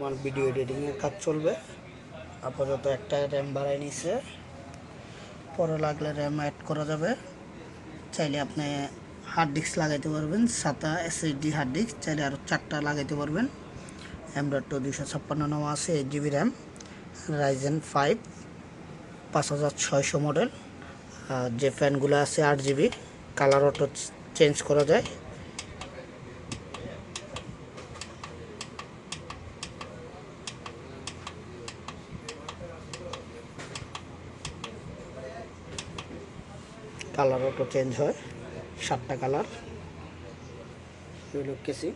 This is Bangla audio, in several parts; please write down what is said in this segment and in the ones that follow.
আমার ভিডিও এডিটিংয়ের কাজ চলবে। আপাতত একটা র্যাম বাড়াই নিছে, পরে লাগলে র্যাম অ্যাড করা যাবে। চাইলে আপনি হার্ড ডিস্ক লাগাইতে পারবেন, 7টা SSD হার্ড ডিস্ক চাইলে আরও 4টা লাগাইতে পারবেন। M.2 256 নাম আছে, 8GB র্যাম, Ryzen 5 5600 মডেল। যে ফ্যানগুলো আছে 8GB, কালার অটো চেঞ্জ করা যায়। কালার অটো চেঞ্জ হয়, 7টা কালার। এগুলো কেসিং,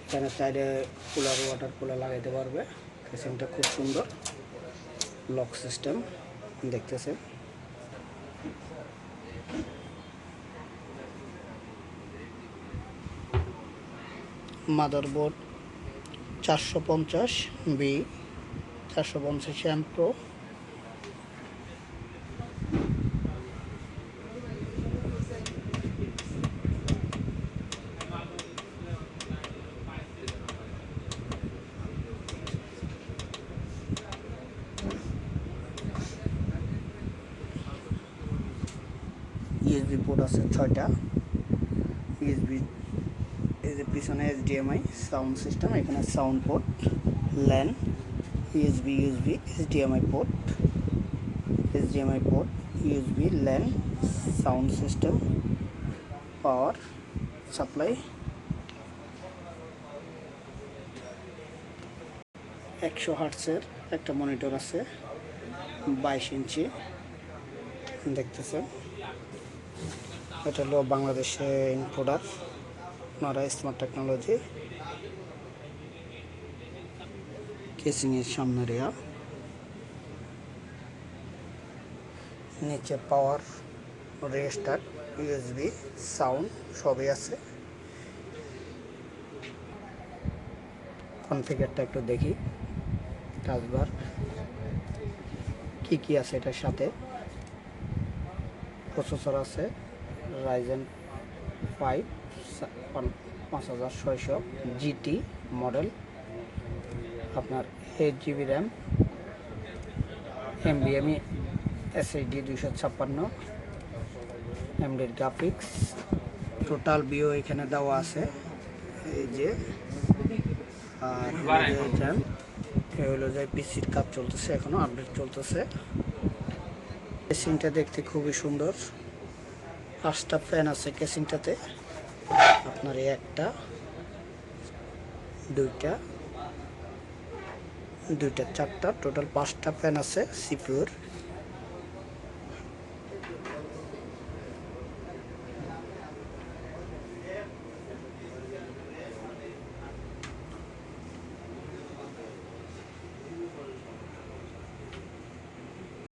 এখানে চাইলে কুলার ওয়াটার কুলার লাগাইতে পারবে। কেসিংটা খুব সুন্দর, লক সিস্টেম দেখতেছেন। Motherboard 450B 450 Pro। USB port আছে 6টা। USB, এই যে পিছনে HDMI সাউন্ড সিস্টেম, এখানে sound port, LAN, USB, HDMI port, USB, LAN, sound system, power supply. 100 হার্টজের একটা মনিটর আছে, 22 ইঞ্চি দেখতেছেন। এটা হলো বাংলাদেশে ইনপুটার, নরা স্মার্ট টেকনোলজি। কেসিংয়ের সামনে রেয়া, নিচে পাওয়ার, রেজিস্টার, USB, সাউন্ড সবই আছে। কনফিগারটা একটু দেখি, টাচবার কি আছে এটার সাথে। প্রসেসর আছে Ryzen 5 5600 GT মডেল, আপনার 8GB RAM, NVMe SSD 256 MD graphics. Total বিও এখানে দেওয়া আছে, এই যে। আর হলো যে পিসির কাজ চলতেছে, এখনো আপডেট চলতেছে। কেসিংটা দেখতে খুবই সুন্দর, 5টা ফ্যান আছে কেসিংটাতে। আপনার একটা, দুইটা, 4টা, টোটাল 5টা ফ্যান আছে সিপিউর।